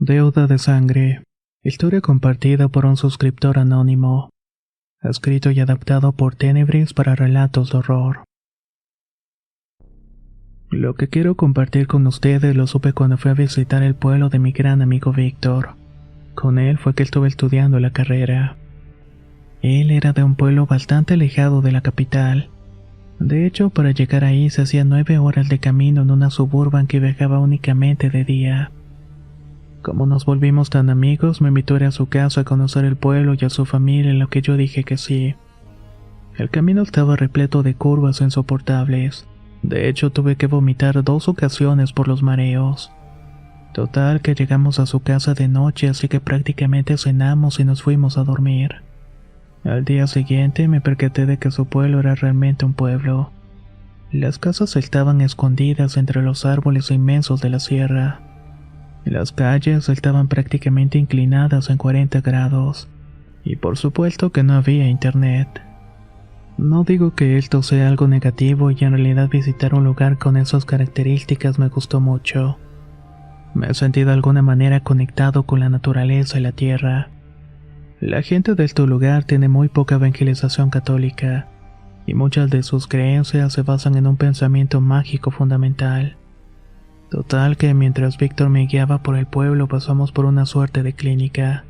Deuda de sangre. Historia compartida por un suscriptor anónimo. Escrito y adaptado por Tenebris para relatos de horror. Lo que quiero compartir con ustedes lo supe cuando fui a visitar el pueblo de mi gran amigo Víctor. Con él fue que estuve estudiando la carrera. Él era de un pueblo bastante alejado de la capital. De hecho, para llegar ahí se hacían 9 horas de camino en una suburban que viajaba únicamente de día. Como nos volvimos tan amigos, me invitó a ir a su casa a conocer el pueblo y a su familia, en lo que yo dije que sí. El camino estaba repleto de curvas insoportables. De hecho, tuve que vomitar 2 ocasiones por los mareos. Total, que llegamos a su casa de noche, así que prácticamente cenamos y nos fuimos a dormir. Al día siguiente me percaté de que su pueblo era realmente un pueblo. Las casas estaban escondidas entre los árboles inmensos de la sierra. Las calles estaban prácticamente inclinadas en 40 grados. Y por supuesto que no había internet. No digo que esto sea algo negativo, y en realidad visitar un lugar con esas características me gustó mucho. Me he sentido de alguna manera conectado con la naturaleza y la tierra. La gente de este lugar tiene muy poca evangelización católica, y muchas de sus creencias se basan en un pensamiento mágico fundamental. Total, que mientras Víctor me guiaba por el pueblo pasamos por una suerte de clínica.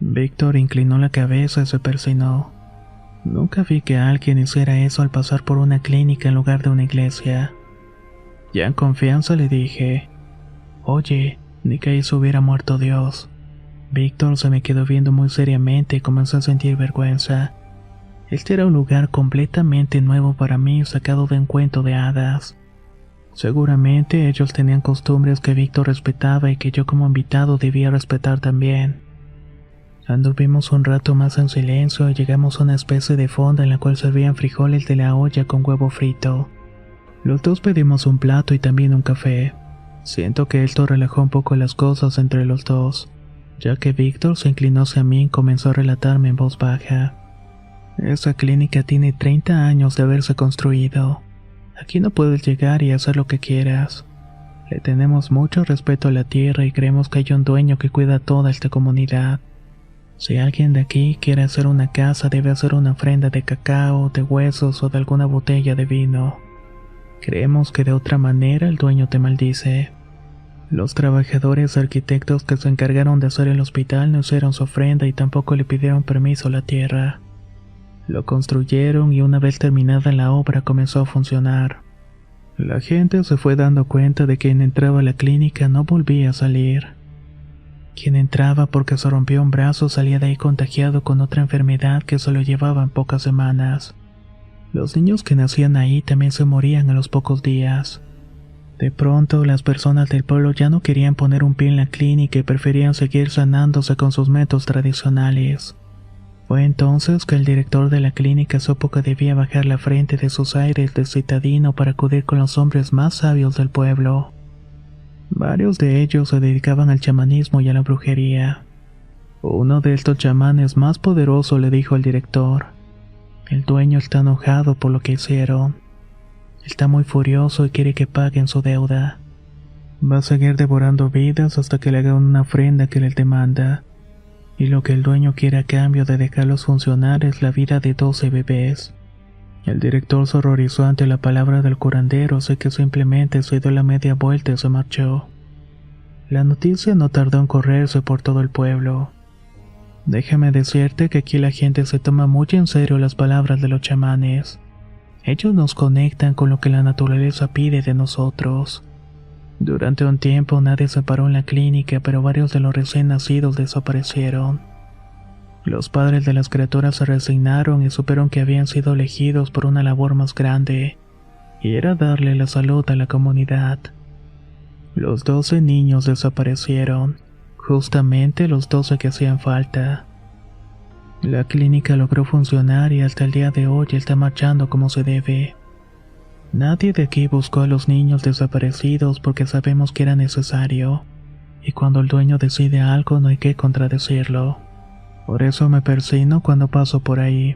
Víctor inclinó la cabeza y se persignó. Nunca vi que alguien hiciera eso al pasar por una clínica en lugar de una iglesia. Ya en confianza le dije: «Oye, ni que ahí se hubiera muerto Dios». Víctor se me quedó viendo muy seriamente y comenzó a sentir vergüenza. Este era un lugar completamente nuevo para mí, sacado de un cuento de hadas. Seguramente ellos tenían costumbres que Víctor respetaba y que yo como invitado debía respetar también. Anduvimos un rato más en silencio y llegamos a una especie de fonda en la cual servían frijoles de la olla con huevo frito. Los dos pedimos un plato y también un café. Siento que esto relajó un poco las cosas entre los dos, ya que Víctor se inclinó hacia mí y comenzó a relatarme en voz baja. Esa clínica tiene 30 años de haberse construido. Aquí no puedes llegar y hacer lo que quieras. Le tenemos mucho respeto a la tierra y creemos que hay un dueño que cuida toda esta comunidad. Si alguien de aquí quiere hacer una casa, debe hacer una ofrenda de cacao, de huesos o de alguna botella de vino. Creemos que de otra manera el dueño te maldice. Los trabajadores arquitectos que se encargaron de hacer el hospital no hicieron su ofrenda y tampoco le pidieron permiso a la tierra. Lo construyeron y una vez terminada la obra comenzó a funcionar. La gente se fue dando cuenta de que quien entraba a la clínica no volvía a salir. Quien entraba porque se rompió un brazo salía de ahí contagiado con otra enfermedad que se lo llevaba en pocas semanas. Los niños que nacían ahí también se morían a los pocos días. De pronto, las personas del pueblo ya no querían poner un pie en la clínica y preferían seguir sanándose con sus métodos tradicionales. Fue entonces que el director de la clínica supo que debía bajar la frente de sus aires de citadino para acudir con los hombres más sabios del pueblo. Varios de ellos se dedicaban al chamanismo y a la brujería. Uno de estos chamanes más poderosos le dijo al director: «El dueño está enojado por lo que hicieron. Está muy furioso y quiere que paguen su deuda. Va a seguir devorando vidas hasta que le hagan una ofrenda que les demanda. Y lo que el dueño quiere a cambio de dejarlos funcionar es la vida de 12 bebés». El director se horrorizó ante la palabra del curandero, así que simplemente se dio la media vuelta y se marchó. La noticia no tardó en correrse por todo el pueblo. Déjame decirte que aquí la gente se toma muy en serio las palabras de los chamanes. Ellos nos conectan con lo que la naturaleza pide de nosotros. Durante un tiempo nadie se paró en la clínica, pero varios de los recién nacidos desaparecieron. Los padres de las criaturas se resignaron y supieron que habían sido elegidos por una labor más grande, y era darle la salud a la comunidad. Los 12 niños desaparecieron, justamente los 12 que hacían falta. La clínica logró funcionar y hasta el día de hoy está marchando como se debe. Nadie de aquí buscó a los niños desaparecidos porque sabemos que era necesario, y cuando el dueño decide algo no hay que contradecirlo. Por eso me persigno cuando paso por ahí.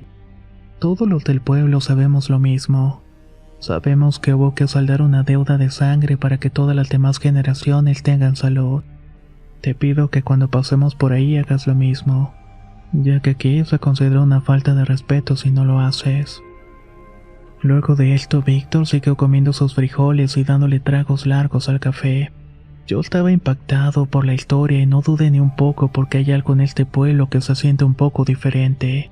Todos los del pueblo sabemos lo mismo. Sabemos que hubo que saldar una deuda de sangre para que todas las demás generaciones tengan salud. Te pido que cuando pasemos por ahí hagas lo mismo, ya que aquí se considera una falta de respeto si no lo haces. Luego de esto, Víctor siguió comiendo sus frijoles y dándole tragos largos al café. Yo estaba impactado por la historia y no dudé ni un poco porque hay algo en este pueblo que se siente un poco diferente.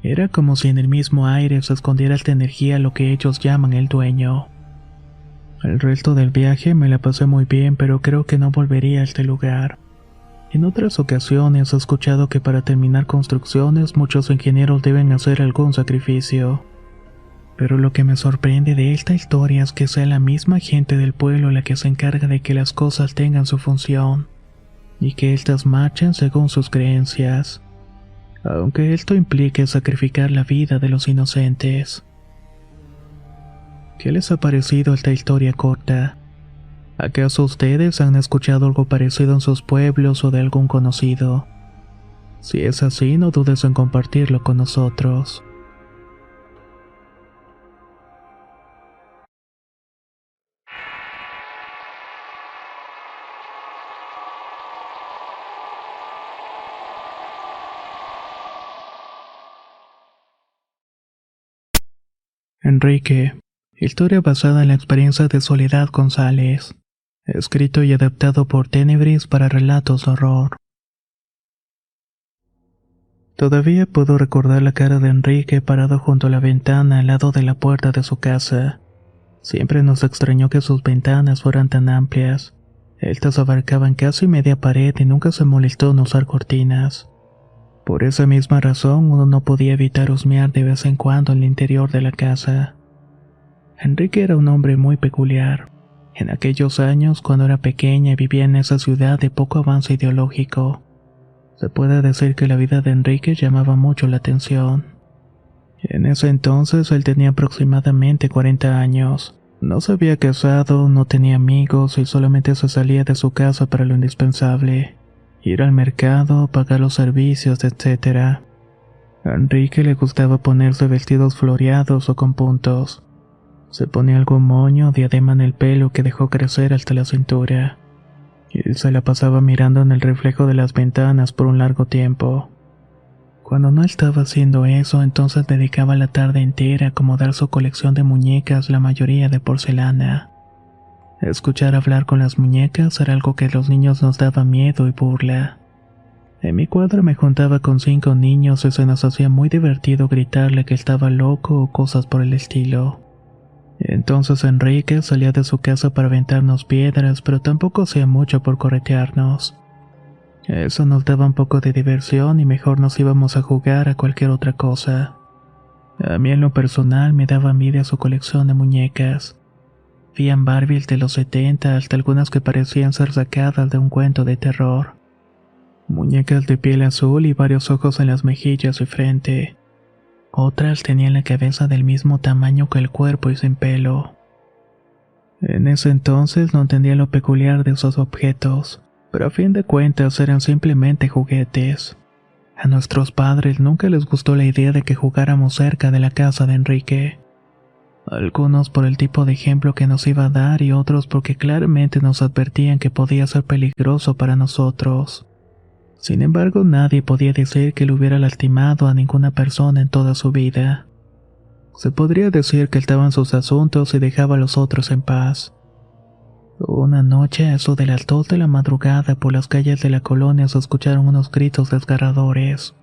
Era como si en el mismo aire se escondiera esta energía, lo que ellos llaman el dueño. El resto del viaje me la pasé muy bien, pero creo que no volvería a este lugar. En otras ocasiones he escuchado que para terminar construcciones muchos ingenieros deben hacer algún sacrificio. Pero lo que me sorprende de esta historia es que sea la misma gente del pueblo la que se encarga de que las cosas tengan su función, y que éstas marchen según sus creencias, aunque esto implique sacrificar la vida de los inocentes. ¿Qué les ha parecido esta historia corta? ¿Acaso ustedes han escuchado algo parecido en sus pueblos o de algún conocido? Si es así, no dudes en compartirlo con nosotros. Enrique. Historia basada en la experiencia de Soledad González. Escrito y adaptado por Tenebris para relatos de horror. Todavía puedo recordar la cara de Enrique parado junto a la ventana al lado de la puerta de su casa. Siempre nos extrañó que sus ventanas fueran tan amplias. Estas abarcaban casi media pared y nunca se molestó en usar cortinas. Por esa misma razón uno no podía evitar husmear de vez en cuando en el interior de la casa. Enrique era un hombre muy peculiar. En aquellos años, cuando era pequeña y vivía en esa ciudad de poco avance ideológico, se puede decir que la vida de Enrique llamaba mucho la atención. En ese entonces él tenía aproximadamente 40 años. No se había casado, no tenía amigos y solamente se salía de su casa para lo indispensable: ir al mercado, pagar los servicios, etc. A Enrique le gustaba ponerse vestidos floreados o con puntos. Se ponía algún moño o diadema en el pelo que dejó crecer hasta la cintura. Y se la pasaba mirando en el reflejo de las ventanas por un largo tiempo. Cuando no estaba haciendo eso, entonces dedicaba la tarde entera a acomodar su colección de muñecas, la mayoría de porcelana. Escuchar hablar con las muñecas era algo que a los niños nos daba miedo y burla. En mi cuadra me juntaba con 5 niños y se nos hacía muy divertido gritarle que estaba loco o cosas por el estilo. Entonces Enrique salía de su casa para aventarnos piedras, pero tampoco hacía mucho por corretearnos. Eso nos daba un poco de diversión y mejor nos íbamos a jugar a cualquier otra cosa. A mí en lo personal me daba envidia su colección de muñecas. Habían Barbies de los 70 hasta algunas que parecían ser sacadas de un cuento de terror. Muñecas de piel azul y varios ojos en las mejillas y frente. Otras tenían la cabeza del mismo tamaño que el cuerpo y sin pelo. En ese entonces no entendía lo peculiar de esos objetos, pero a fin de cuentas eran simplemente juguetes. A nuestros padres nunca les gustó la idea de que jugáramos cerca de la casa de Enrique. Algunos por el tipo de ejemplo que nos iba a dar y otros porque claramente nos advertían que podía ser peligroso para nosotros. Sin embargo, nadie podía decir que le hubiera lastimado a ninguna persona en toda su vida. Se podría decir que estaba en sus asuntos y dejaba a los otros en paz. Una noche, a eso de las 2 de la madrugada, por las calles de la colonia se escucharon unos gritos desgarradores.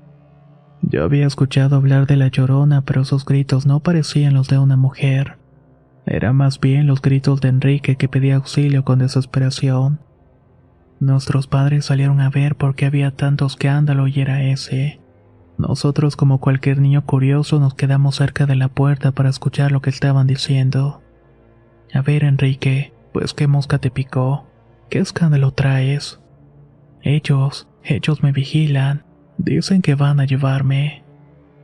Yo había escuchado hablar de la Llorona, pero esos gritos no parecían los de una mujer. Eran más bien los gritos de Enrique, que pedía auxilio con desesperación. Nuestros padres salieron a ver por qué había tanto escándalo y era ese. Nosotros, como cualquier niño curioso, nos quedamos cerca de la puerta para escuchar lo que estaban diciendo. A ver, Enrique, pues qué mosca te picó. ¿Qué escándalo traes? Ellos me vigilan. Dicen que van a llevarme.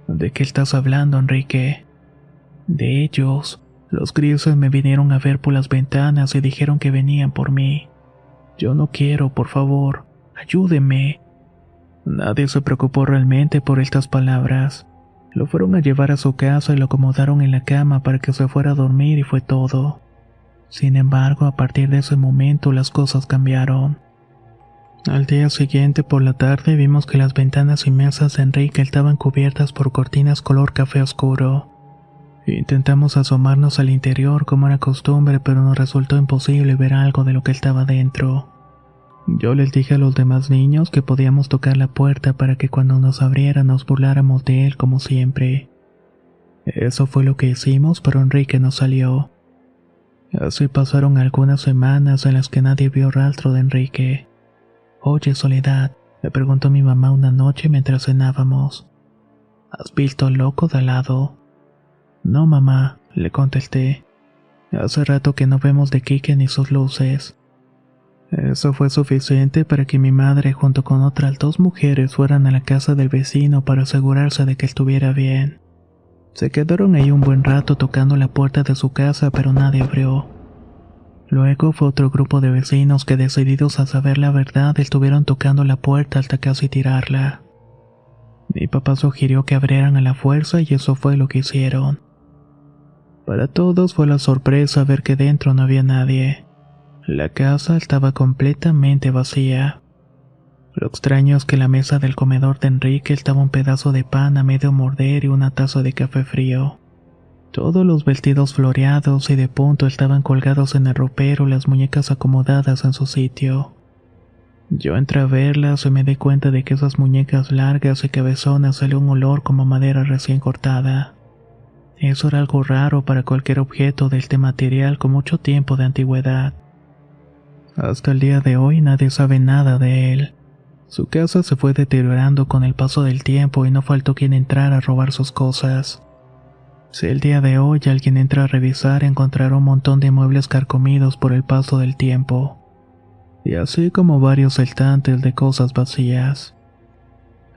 ¿De qué estás hablando, Enrique? De ellos. Los grises me vinieron a ver por las ventanas y dijeron que venían por mí. Yo no quiero, por favor, ayúdeme. Nadie se preocupó realmente por estas palabras. Lo fueron a llevar a su casa y lo acomodaron en la cama para que se fuera a dormir y fue todo. Sin embargo, a partir de ese momento las cosas cambiaron. Al día siguiente por la tarde vimos que las ventanas y mesas de Enrique estaban cubiertas por cortinas color café oscuro. Intentamos asomarnos al interior como era costumbre, pero nos resultó imposible ver algo de lo que estaba dentro. Yo les dije a los demás niños que podíamos tocar la puerta para que cuando nos abriera nos burláramos de él como siempre. Eso fue lo que hicimos, pero Enrique no salió. Así pasaron algunas semanas en las que nadie vio rastro de Enrique. «Oye, Soledad», me preguntó mi mamá una noche mientras cenábamos, «¿has visto al loco de al lado?» «No, mamá», le contesté. «Hace rato que no vemos de Quique ni sus luces». Eso fue suficiente para que mi madre junto con otras 2 mujeres fueran a la casa del vecino para asegurarse de que estuviera bien. Se quedaron ahí un buen rato tocando la puerta de su casa, pero nadie abrió. Luego fue otro grupo de vecinos que, decididos a saber la verdad, estuvieron tocando la puerta hasta casi tirarla. Mi papá sugirió que abrieran a la fuerza y eso fue lo que hicieron. Para todos fue la sorpresa ver que dentro no había nadie. La casa estaba completamente vacía. Lo extraño es que en la mesa del comedor de Enrique estaba un pedazo de pan a medio morder y una taza de café frío. Todos los vestidos floreados y de punto estaban colgados en el ropero, las muñecas acomodadas en su sitio. Yo entré a verlas y me di cuenta de que esas muñecas largas y cabezonas salía un olor como madera recién cortada. Eso era algo raro para cualquier objeto de este material con mucho tiempo de antigüedad. Hasta el día de hoy nadie sabe nada de él. Su casa se fue deteriorando con el paso del tiempo y no faltó quien entrara a robar sus cosas. Si el día de hoy alguien entra a revisar, encontrará un montón de muebles carcomidos por el paso del tiempo, y así como varios estantes de cosas vacías.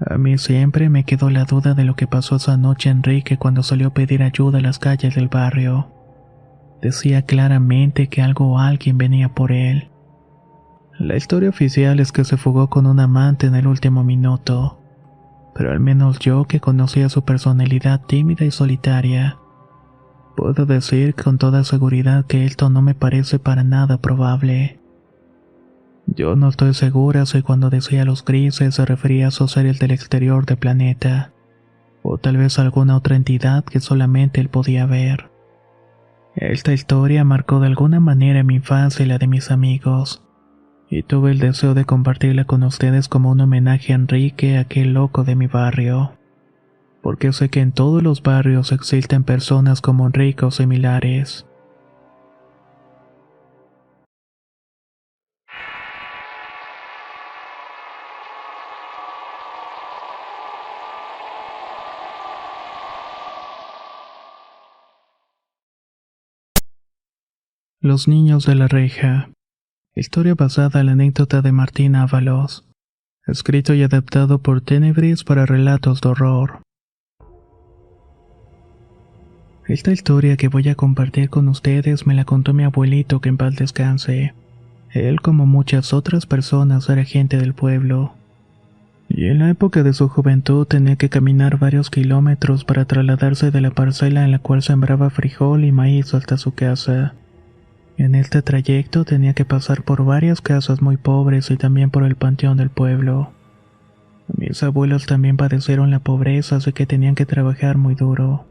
A mí siempre me quedó la duda de lo que pasó esa noche Enrique cuando salió a pedir ayuda a las calles del barrio. Decía claramente que algo o alguien venía por él. La historia oficial es que se fugó con un amante en el último minuto, pero al menos yo, que conocía su personalidad tímida y solitaria, puedo decir con toda seguridad que esto no me parece para nada probable. Yo no estoy segura si cuando decía los grises se refería a esos seres del exterior del planeta, o tal vez alguna otra entidad que solamente él podía ver. Esta historia marcó de alguna manera mi infancia y la de mis amigos, y tuve el deseo de compartirla con ustedes como un homenaje a Enrique, aquel loco de mi barrio. Porque sé que en todos los barrios existen personas como Enrique o similares. Los niños de la reja. Historia basada en la anécdota de Martín Ábalos. Escrito y adaptado por Tenebris para relatos de horror. Esta historia que voy a compartir con ustedes me la contó mi abuelito, que en paz descanse. Él, como muchas otras personas, era gente del pueblo. Y en la época de su juventud tenía que caminar varios kilómetros para trasladarse de la parcela en la cual sembraba frijol y maíz hasta su casa. En este trayecto tenía que pasar por varias casas muy pobres y también por el panteón del pueblo. Mis abuelos también padecieron la pobreza, así que tenían que trabajar muy duro.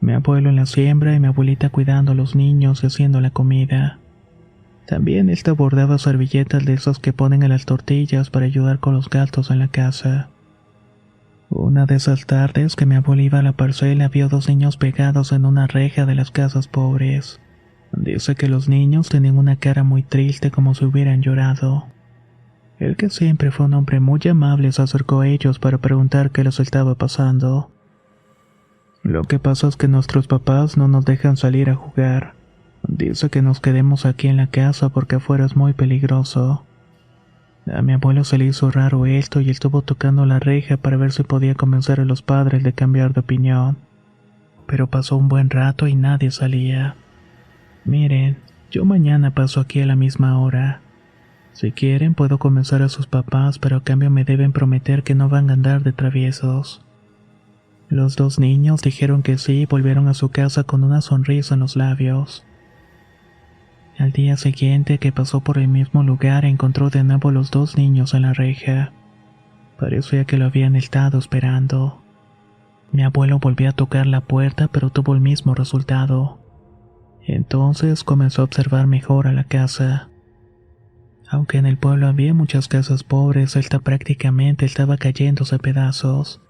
Mi abuelo en la siembra y mi abuelita cuidando a los niños y haciendo la comida. También él bordaba servilletas de esos que ponen en las tortillas para ayudar con los gastos en la casa. Una de esas tardes que mi abuelo iba a la parcela, vio 2 niños pegados en una reja de las casas pobres. Dice que los niños tenían una cara muy triste, como si hubieran llorado. Él, que siempre fue un hombre muy amable, se acercó a ellos para preguntar qué les estaba pasando. Lo que pasa es que nuestros papás no nos dejan salir a jugar. Dice que nos quedemos aquí en la casa porque afuera es muy peligroso. A mi abuelo se le hizo raro esto y estuvo tocando la reja para ver si podía convencer a los padres de cambiar de opinión. Pero pasó un buen rato y nadie salía. Miren, yo mañana paso aquí a la misma hora. Si quieren puedo convencer a sus papás, pero a cambio me deben prometer que no van a andar de traviesos. Los 2 niños dijeron que sí y volvieron a su casa con una sonrisa en los labios. Al día siguiente que pasó por el mismo lugar encontró de nuevo los dos niños en la reja. Parecía que lo habían estado esperando. Mi abuelo volvió a tocar la puerta pero tuvo el mismo resultado. Entonces comenzó a observar mejor a la casa. Aunque en el pueblo había muchas casas pobres, esta prácticamente estaba cayéndose a pedazos.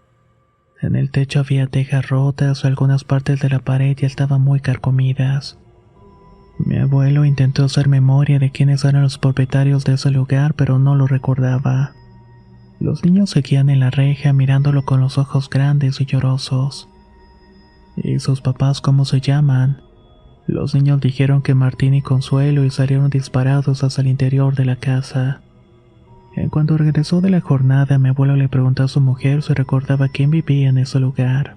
En el techo había tejas rotas, algunas partes de la pared ya estaban muy carcomidas. Mi abuelo intentó hacer memoria de quiénes eran los propietarios de ese lugar, pero no lo recordaba. Los niños seguían en la reja mirándolo con los ojos grandes y llorosos. ¿Y sus papás cómo se llaman? Los niños dijeron que Martín y Consuelo y salieron disparados hacia el interior de la casa. En cuanto regresó de la jornada, mi abuelo le preguntó a su mujer si recordaba quién vivía en ese lugar.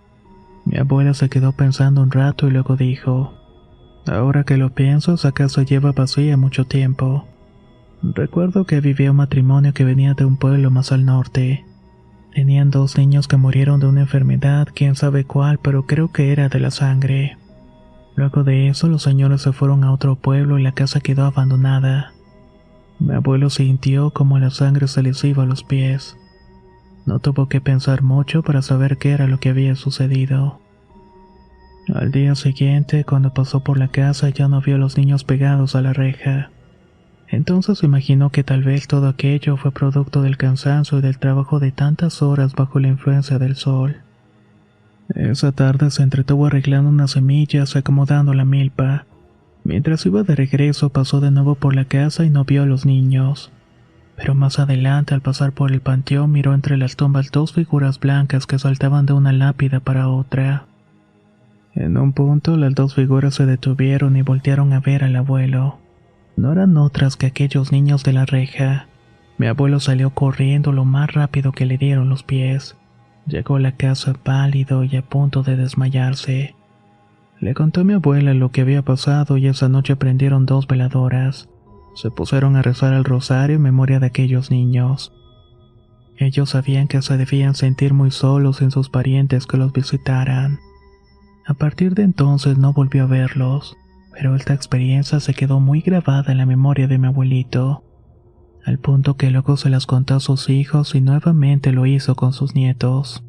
Mi abuela se quedó pensando un rato y luego dijo: ahora que lo pienso, esa casa lleva vacía mucho tiempo. Recuerdo que vivía un matrimonio que venía de un pueblo más al norte. Tenían 2 niños que murieron de una enfermedad, quién sabe cuál, pero creo que era de la sangre. Luego de eso, los señores se fueron a otro pueblo y la casa quedó abandonada. Mi abuelo sintió como la sangre se les iba a los pies. No tuvo que pensar mucho para saber qué era lo que había sucedido. Al día siguiente, cuando pasó por la casa, ya no vio a los niños pegados a la reja. Entonces imaginó que tal vez todo aquello fue producto del cansancio y del trabajo de tantas horas bajo la influencia del sol. Esa tarde se entretuvo arreglando unas semillas y acomodando la milpa. Mientras iba de regreso, pasó de nuevo por la casa y no vio a los niños. Pero más adelante, al pasar por el panteón, miró entre las tumbas 2 figuras blancas que saltaban de una lápida para otra. En un punto, las 2 figuras se detuvieron y voltearon a ver al abuelo. No eran otras que aquellos niños de la reja. Mi abuelo salió corriendo lo más rápido que le dieron los pies. Llegó a la casa pálido y a punto de desmayarse. Le contó a mi abuela lo que había pasado y esa noche prendieron 2 veladoras. Se pusieron a rezar el rosario en memoria de aquellos niños. Ellos sabían que se debían sentir muy solos sin sus parientes que los visitaran. A partir de entonces no volvió a verlos, pero esta experiencia se quedó muy grabada en la memoria de mi abuelito, al punto que luego se las contó a sus hijos y nuevamente lo hizo con sus nietos.